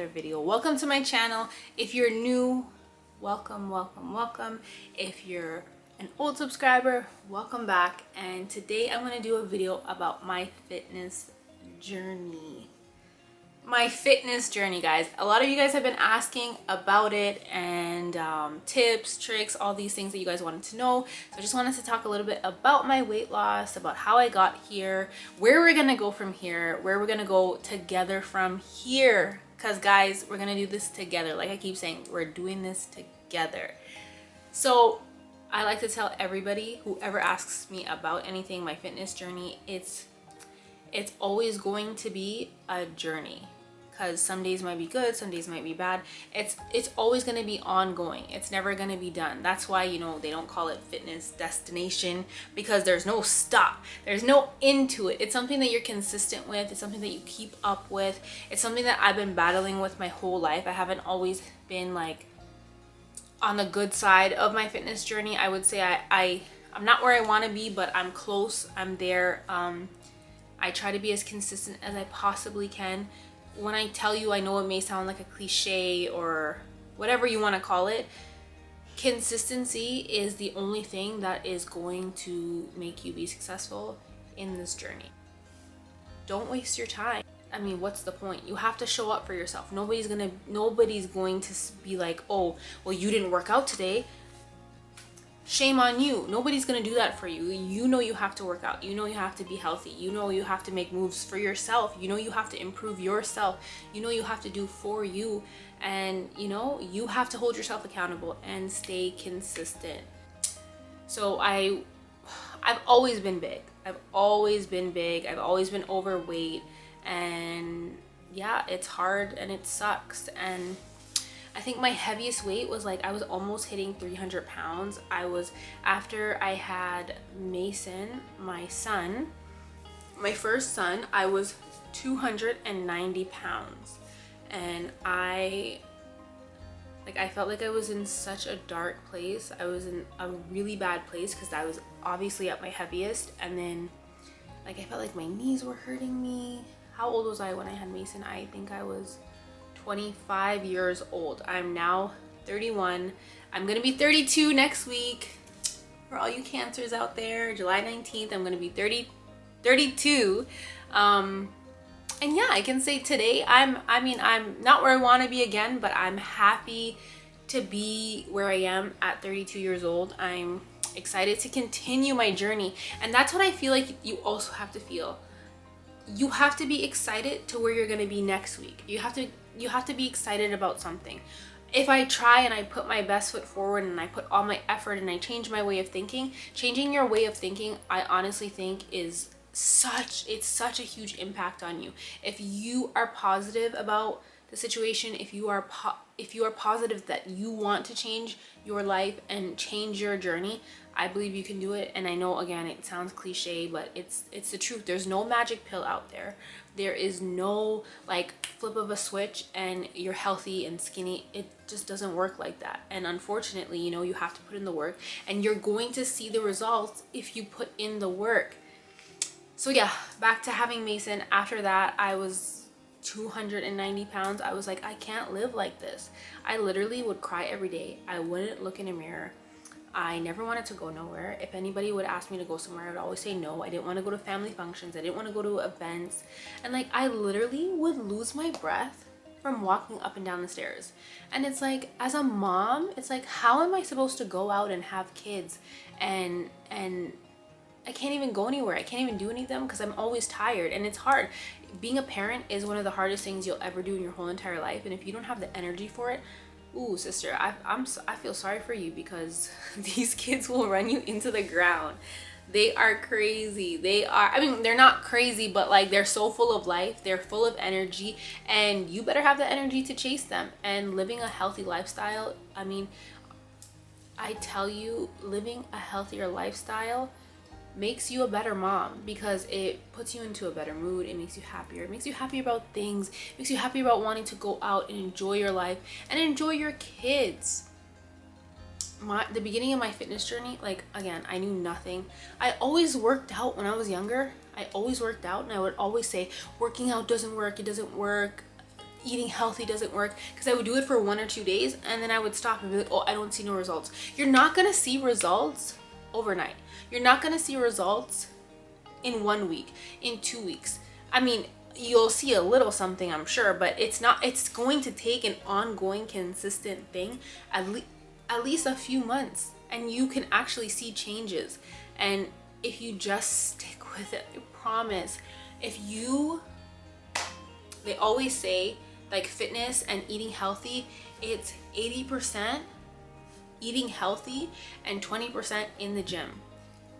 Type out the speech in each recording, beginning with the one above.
another video. Welcome to my channel. If you're new, welcome. If you're an old subscriber, welcome back. And today I'm going to do a video about my fitness journey. My fitness journey, guys. A lot of you guys have been asking about it and tips, tricks, all these things that you guys wanted to know. So I just wanted to talk a little bit about my weight loss, about how I got here, where we're gonna go from here, where we're gonna go together from here. Because guys, we're gonna do this together. Like I keep saying, we're doing this together. So I like to tell everybody, whoever asks me about anything, my fitness journey, it's always going to be a journey, because some days might be good, some days might be bad. It's always going to be ongoing. It's never going to be done. That's why, you know, they don't call it fitness destination, because there's no stop. There's no end to it. It's something that you're consistent with. It's something that you keep up with. It's something that I've been battling with my whole life. I haven't always been like on the good side of my fitness journey. I would say I'm not where I want to be, but I'm close. I'm there. I try to be as consistent as I possibly can. When I tell you, I know it may sound like a cliche or whatever you want to call it. Consistency is the only thing that is going to make you be successful in this journey. Don't waste your time. I mean, what's the point? You have to show up for yourself. Nobody's going to be like, oh, well, you didn't work out today. Shame on you. Nobody's gonna do that for you. You know you have to work out. You know you have to be healthy. You know you have to make moves for yourself. You know you have to improve yourself. You know you have to do for you. And you know you have to hold yourself accountable and stay consistent. So I've always been big. I've always been overweight. And yeah, it's hard and it sucks. And I think my heaviest weight was like, I was almost hitting 300 pounds. After I had Mason, my son, my first son, I was 290 pounds. And I felt like I was in such a dark place. I was in a really bad place because I was obviously at my heaviest. And then like, I felt like my knees were hurting me. How old was I when I had Mason? I think I was 25 years old. I'm now 31. I'm gonna be 32 next week. For all you cancers out there, July 19th, I'm gonna be 32. And yeah, I can say today I'm not where I want to be again, but I'm happy to be where I am at 32 years old. I'm excited to continue my journey, and that's what I feel like you also have to feel. You have to be excited to where you're going to be next week. You have to be excited about something. If I try and I put my best foot forward and I put all my effort and I change my way of thinking, changing your way of thinking, I honestly think it's such a huge impact on you. If you are positive about the situation, if you are positive that you want to change your life and change your journey, I believe you can do it. And I know, again, it sounds cliche, but it's the truth. There's no magic pill out there. There is no like flip of a switch and you're healthy and skinny. It just doesn't work like that. And unfortunately, you know, you have to put in the work, and you're going to see the results if you put in the work. So yeah, back to having Mason. After that, I was 290 pounds. I was like, I can't live like this. I literally would cry every day. I wouldn't look in a mirror. I never wanted to go nowhere. If anybody would ask me to go somewhere, I would always say no. I didn't want to go to family functions. I didn't want to go to events. And like, I literally would lose my breath from walking up and down the stairs. And it's like, as a mom, it's like, how am I supposed to go out and have kids and I can't even go anywhere. I can't even do anything because I'm always tired, and it's hard. Being a parent is one of the hardest things you'll ever do in your whole entire life. And if you don't have the energy for it, ooh, sister, I feel sorry for you, because these kids will run you into the ground. They are crazy. They're not crazy, but like, they're so full of life. They're full of energy, and you better have the energy to chase them. And living a healthy lifestyle, I tell you, living a healthier lifestyle makes you a better mom, because it puts you into a better mood. It makes you happier. It makes you happy about things. It makes you happy about wanting to go out and enjoy your life and enjoy your kids. The beginning of my fitness journey, like, again, I knew nothing. I always worked out when I was younger. I always worked out, and I would always say, working out doesn't work. It doesn't work. eating healthy doesn't work, because I would do it for 1 or 2 days and then I would stop and be like, oh, I don't see no results. You're not gonna see results overnight. You're not gonna see results in 1 week, in 2 weeks. I mean, you'll see a little something, I'm sure, but it's going to take an ongoing, consistent thing, at least a few months, and you can actually see changes. And if you just stick with it, I promise. They always say, like, fitness and eating healthy, it's 80% eating healthy and 20% in the gym.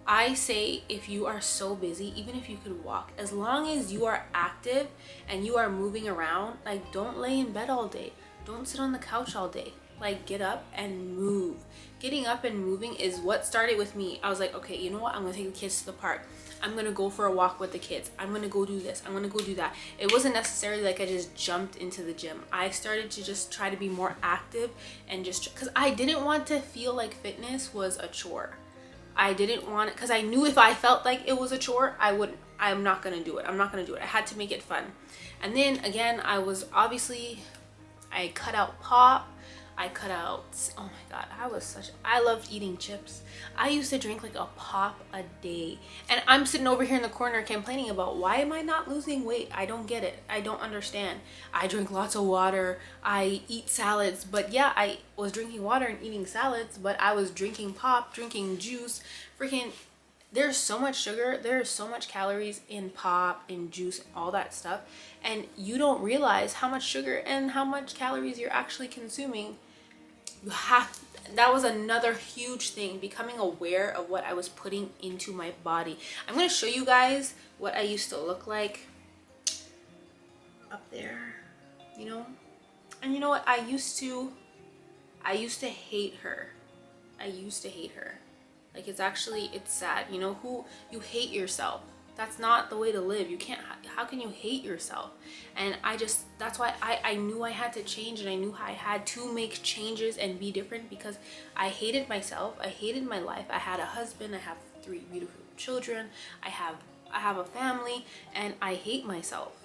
I say, if you are so busy, even if you could walk, as long as you are active and you are moving around, like, don't lay in bed all day. Don't sit on the couch all day. Like, get up and move. Getting up and moving is what started with me. I was like, okay, you know what? I'm gonna take the kids to the park. I'm gonna go for a walk with the kids. I'm gonna go do this. I'm gonna go do that. It wasn't necessarily like I just jumped into the gym. I started to just try to be more active, and just because I didn't want to feel like fitness was a chore. I didn't want it, because I knew if I felt like it was a chore, I'm not gonna do it. I'm not gonna do it. I had to make it fun. And then again, I cut out pop. Oh my God, I loved eating chips. I used to drink like a pop a day. And I'm sitting over here in the corner complaining about, why am I not losing weight? I don't get it. I don't understand. I drink lots of water. I eat salads. But yeah, I was drinking water and eating salads, but I was drinking pop, drinking juice. Freaking, there's so much sugar. There's so much calories in pop, in juice, all that stuff. And you don't realize how much sugar and how much calories you're actually consuming. That was another huge thing, becoming aware of what I was putting into my body. I'm going to show you guys what I used to look like up there, you know. And you know what, I used to hate her. Like, it's sad, you know, who you hate yourself. That's not the way to live. You can't, how can you hate yourself? And that's why I knew I had to change, and I knew I had to make changes and be different, because I hated myself. I hated my life. I had a husband. I have 3 beautiful children. I have a family, and I hate myself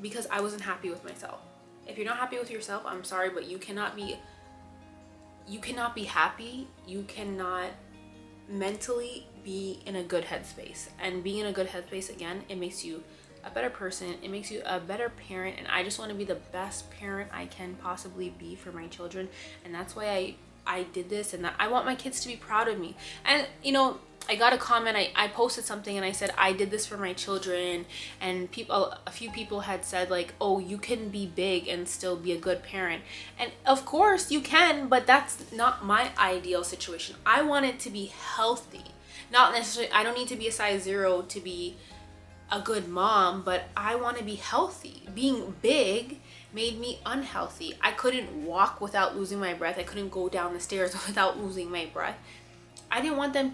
because I wasn't happy with myself. If you're not happy with yourself, I'm sorry, but you cannot be happy. You cannot mentally be in a good headspace. And being in a good headspace, again, it makes you a better person. It makes you a better parent. And I just want to be the best parent I can possibly be for my children. And that's why I did this, and that I want my kids to be proud of me. And you know, I got a comment. I posted something and I said, I did this for my children, and a few people had said, like, oh, you can be big and still be a good parent. And of course you can, but that's not my ideal situation. I want it to be healthy. Not necessarily, I don't need to be a size 0 to be a good mom, but I want to be healthy. Being big made me unhealthy. I couldn't walk without losing my breath. I couldn't go down the stairs without losing my breath. I didn't want them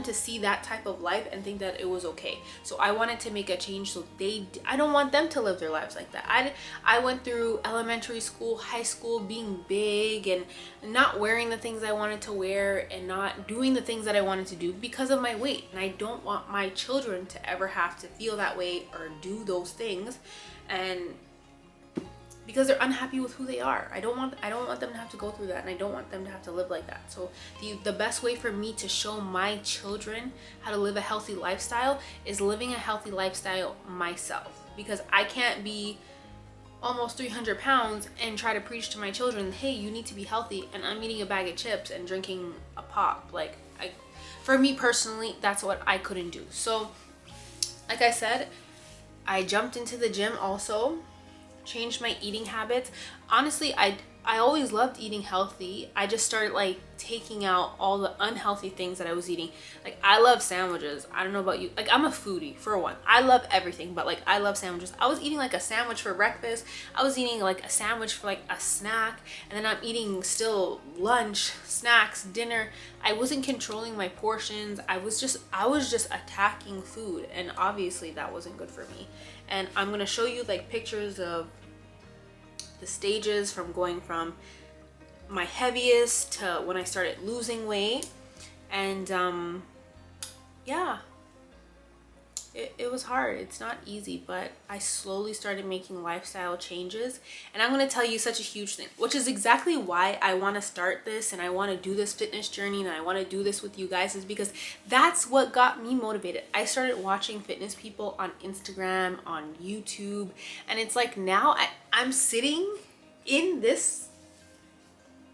to see that type of life and think that it was okay. So I wanted to make a change, so I don't want them to live their lives like that. I went through elementary school, high school, being big and not wearing the things I wanted to wear and not doing the things that I wanted to do because of my weight. And I don't want my children to ever have to feel that way or do those things, and because they're unhappy with who they are. I don't want them to have to go through that, and I don't want them to have to live like that. So the best way for me to show my children how to live a healthy lifestyle is living a healthy lifestyle myself, because I can't be almost 300 pounds and try to preach to my children, hey, you need to be healthy, and I'm eating a bag of chips and drinking a pop. Like, for me personally, that's what I couldn't do. So like I said, I jumped into the gym also, changed my eating habits. Honestly, I always loved eating healthy. I just started like taking out all the unhealthy things that I was eating. Like, I love sandwiches. I don't know about you. Like, I'm a foodie for one. I love everything, but like, I love sandwiches. I was eating like a sandwich for breakfast. I was eating like a sandwich for like a snack, and then I'm eating still lunch, snacks, dinner. I wasn't controlling my portions. I was just attacking food, and obviously that wasn't good for me. And I'm gonna show you like pictures of the stages from going from my heaviest to when I started losing weight. And yeah, it was hard. It's not easy, but I slowly started making lifestyle changes. And I'm going to tell you such a huge thing, which is exactly why I want to start this and I want to do this fitness journey and I want to do this with you guys, is because that's what got me motivated. I started watching fitness people on Instagram, on YouTube, and it's like now I'm sitting in this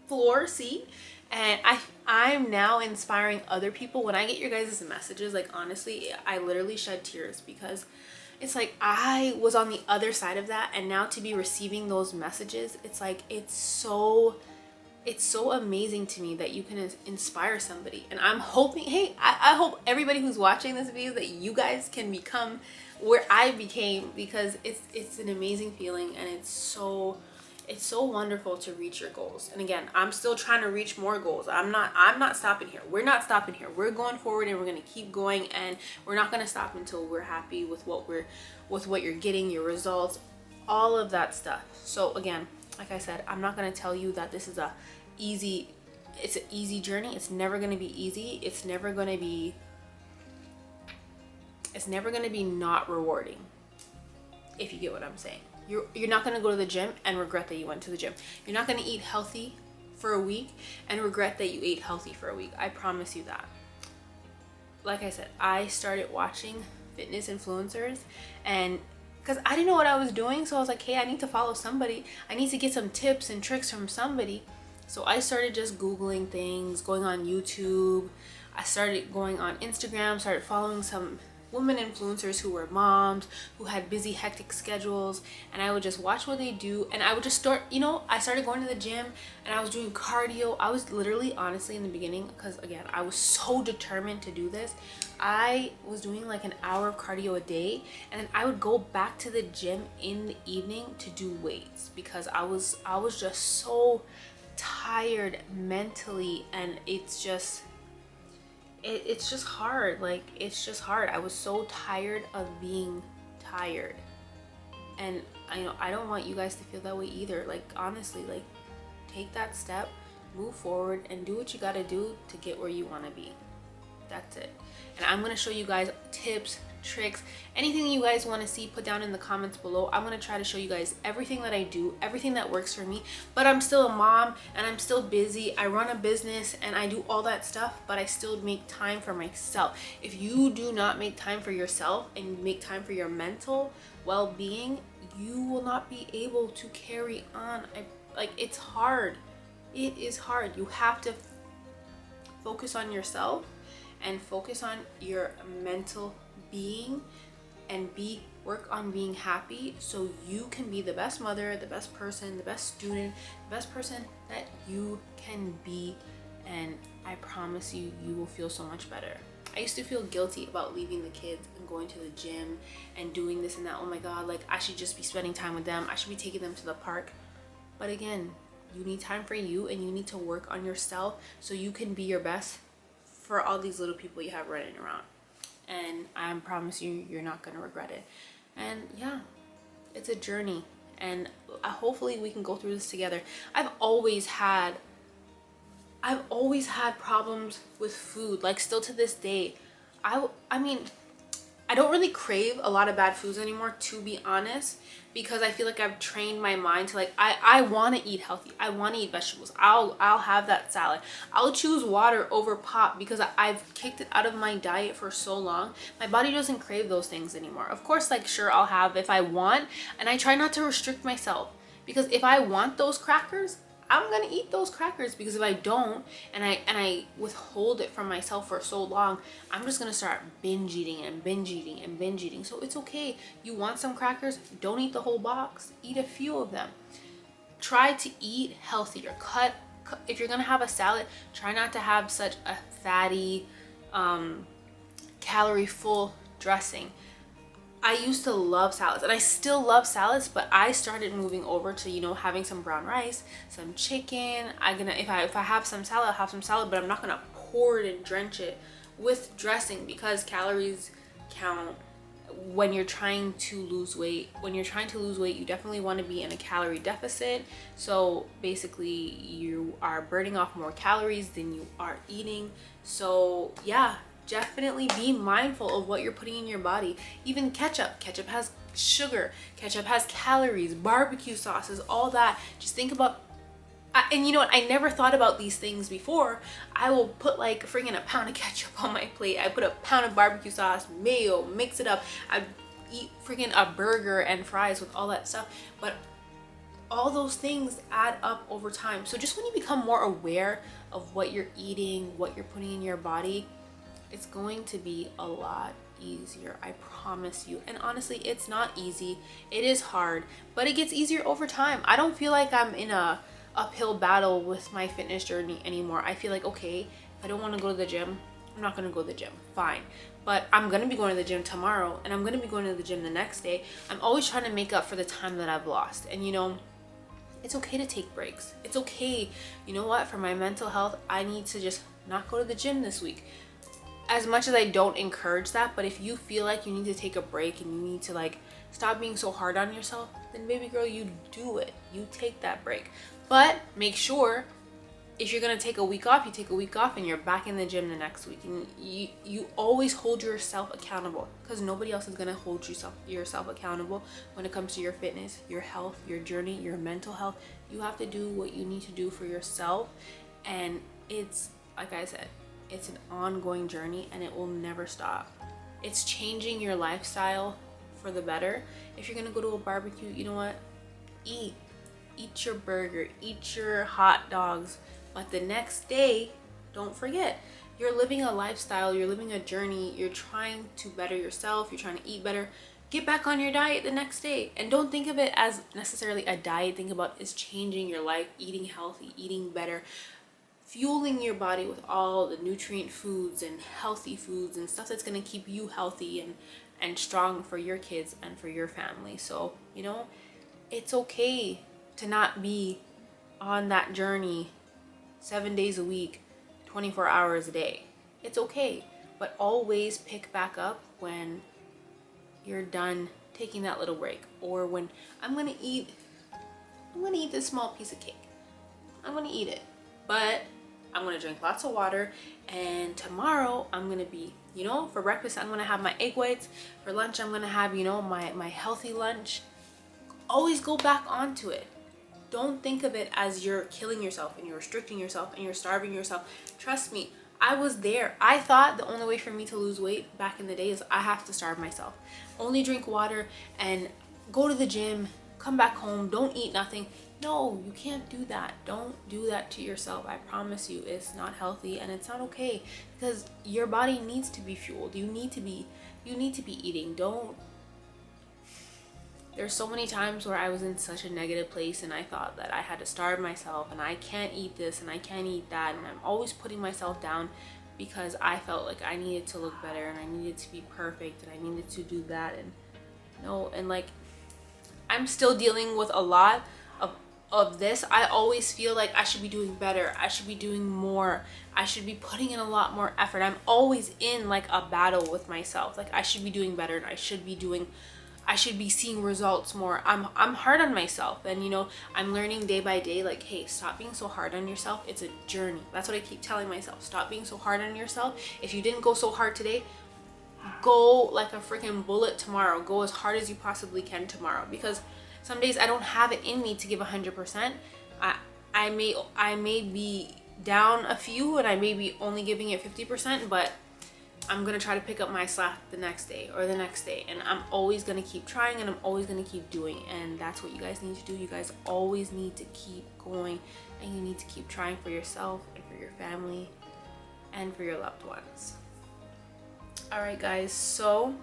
floor seat and I'm now inspiring other people. When I get your guys' messages, like honestly, I literally shed tears because it's like I was on the other side of that, and now to be receiving those messages, it's like it's so amazing to me that you can inspire somebody. And I'm hoping, hey, I hope everybody who's watching this video that you guys can become where I became, because it's an amazing feeling, and it's so wonderful to reach your goals. And again, I'm still trying to reach more goals. I'm not stopping here. We're not stopping here. We're going forward and we're going to keep going, and we're not going to stop until we're happy with what you're getting, your results, all of that stuff. So again, like I said, I'm not going to tell you that this is it's an easy journey. It's never going to be easy. It's never going to be not rewarding, if you get what I'm saying. You're not going to go to the gym and regret that you went to the gym. You're not going to eat healthy for a week and regret that you ate healthy for a week. I promise you that. Like I said, I started watching fitness influencers, and because I didn't know what I was doing, so I was like, hey, I need to follow somebody. I need to get some tips and tricks from somebody. So I started just Googling things, going on YouTube. I started going on Instagram, started following some women influencers who were moms, who had busy, hectic schedules, and I would just watch what they do, and I would just start, I started going to the gym, and I was doing cardio. I was literally, honestly, in the beginning, because again, I was so determined to do this, I was doing like an hour of cardio a day, and then I would go back to the gym in the evening to do weights, because I was just so tired mentally, and it's just hard. Like, it's just hard. I was so tired of being tired, and I don't want you guys to feel that way either. Like, honestly, like, take that step, move forward, and do what you got to do to get where you want to be. That's it. And I'm going to show you guys tips, tricks, anything you guys want to see, put down in the comments below. I'm going to try to show you guys everything that I do, everything that works for me. But I'm still a mom, and I'm still busy. I run a business and I do all that stuff, but I still make time for myself. If you do not make time for yourself and make time for your mental well-being, you will not be able to carry on. It's hard. It is hard. You have to focus on yourself and focus on your mental being, and work on being happy, so you can be the best mother, the best person, the best student, the best person that you can be. And I promise you, you will feel so much better. I used to feel guilty about leaving the kids and going to the gym and doing this and that. Oh my god, like, I should just be spending time with them. I should be taking them to the park. But again, you need time for you, and you need to work on yourself so you can be your best for all these little people you have running around. And I promise you, you're not going to regret it. And yeah, it's a journey, and hopefully we can go through this together. I've always had problems with food, like, still to this day. I mean, I don't really crave a lot of bad foods anymore, to be honest, because I feel like I've trained my mind to, like, I want to eat healthy. I want to eat vegetables. I'll have that salad. I'll choose water over pop because I've kicked it out of my diet for so long. My body doesn't crave those things anymore. Of course, like, sure, I'll have if I want, and I try not to restrict myself, because if I want those crackers, I'm gonna eat those crackers, because if I don't, and I withhold it from myself for so long, I'm just gonna start binge eating and binge eating and binge eating. So it's okay. You want some crackers? Don't eat the whole box. Eat a few of them. Try to eat healthier. If you're gonna have a salad, try not to have such a fatty, calorie-full dressing. I used to love salads, and I still love salads, but I started moving over to, having some brown rice, some chicken. If I have some salad, I'll have some salad, but I'm not gonna pour it and drench it with dressing, because calories count when you're trying to lose weight. When you're trying to lose weight, you definitely want to be in a calorie deficit. So basically, you are burning off more calories than you are eating. So yeah, definitely be mindful of what you're putting in your body. Even ketchup has sugar, ketchup has calories, barbecue sauces, all that. Just think about, and you know what, I never thought about these things before. I will put like freaking a pound of ketchup on my plate, I put a pound of barbecue sauce, mayo, mix it up, I eat freaking a burger and fries with all that stuff. But all those things add up over time. So just when you become more aware of what you're eating, what you're putting in your body, it's going to be a lot easier, I promise you. And honestly, it's not easy, it is hard, but it gets easier over time. I don't feel like I'm in a uphill battle with my fitness journey anymore. I feel like, okay, if I don't want to go to the gym, I'm not going to go to the gym, fine, but I'm going to be going to the gym tomorrow, and I'm going to be going to the gym the next day. I'm always trying to make up for the time that I've lost. And you know, it's okay to take breaks. It's okay. You know what? For my mental health, I need to just not go to the gym this week. As much as I don't encourage that, but if you feel like you need to take a break and you need to like stop being so hard on yourself, then baby girl, you do it. You take that break. But make sure if you're gonna take a week off, you take a week off and you're back in the gym the next week. And you always hold yourself accountable, because nobody else is gonna hold yourself accountable when it comes to your fitness, your health, your journey, your mental health. You have to do what you need to do for yourself. And it's, like I said, it's an ongoing journey and it will never stop. It's changing your lifestyle for the better. If you're gonna go to a barbecue, you know what? Eat your burger, eat your hot dogs. But the next day, don't forget, you're living a lifestyle, you're living a journey, you're trying to better yourself, you're trying to eat better. Get back on your diet the next day. And don't think of it as necessarily a diet. Think about it as changing your life, eating healthy, eating better, fueling your body with all the nutrient foods and healthy foods and stuff that's going to keep you healthy and strong for your kids and for your family. So, you know, it's okay to not be on that journey 7 days a week, 24 hours a day. It's okay, but always pick back up when you're done taking that little break, or when I'm gonna eat this small piece of cake. I'm gonna eat it, but I'm gonna drink lots of water. And tomorrow I'm gonna be, you know, for breakfast I'm gonna have my egg whites. For lunch I'm gonna have, you know, my healthy lunch. Always go back onto it. Don't think of it as you're killing yourself and you're restricting yourself and you're starving yourself. Trust me, I was there. I thought the only way for me to lose weight back in the day is I have to starve myself. Only drink water and go to the gym, come back home, don't eat nothing. No, you can't do that. Don't do that to yourself. I promise you, it's not healthy and it's not okay, because your body needs to be fueled. You need to be eating. There's so many times where I was in such a negative place and I thought that I had to starve myself and I can't eat this and I can't eat that, and I'm always putting myself down because I felt like I needed to look better and I needed to be perfect and I needed to do that. And no, and like, I'm still dealing with a lot of this. I always feel like I should be doing better, I should be doing more, I should be putting in a lot more effort. I'm always in like a battle with myself, like I should be doing better and I should be seeing results more. I'm hard on myself, and you know, I'm learning day by day, like, hey, stop being so hard on yourself. It's a journey. That's what I keep telling myself. Stop being so hard on yourself. If you didn't go so hard today, go like a freaking bullet tomorrow. Go as hard as you possibly can tomorrow, because some days I don't have it in me to give 100%. I may be down a few and I may be only giving it 50%, but I'm gonna try to pick up my slack the next day or the next day, and I'm always gonna keep trying and I'm always gonna keep doing. And that's what you guys need to do. You guys always need to keep going, and you need to keep trying for yourself and for your family and for your loved ones. All right guys, so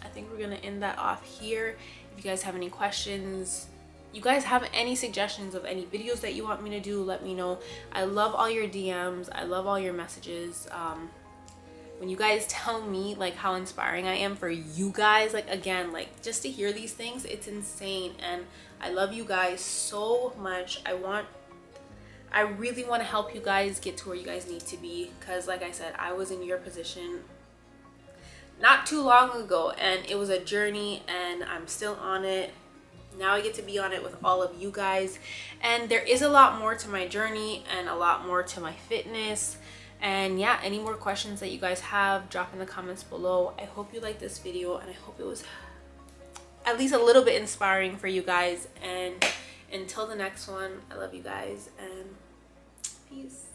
I think we're gonna end that off here. If you guys have any questions, you guys have any suggestions of any videos that you want me to do, let me know. I love all your DMs, I love all your messages. When you guys tell me like how inspiring I am for you guys, like, again, like, just to hear these things, it's insane. And I love you guys so much. I really want to help you guys get to where you guys need to be, because like I said, I was in your position not too long ago and it was a journey, and I'm still on it. Now I get to be on it with all of you guys, and there is a lot more to my journey and a lot more to my fitness And yeah, any more questions that you guys have, drop in the comments below. I hope you liked this video, and I hope it was at least a little bit inspiring for you guys. And until the next one, I love you guys, and peace.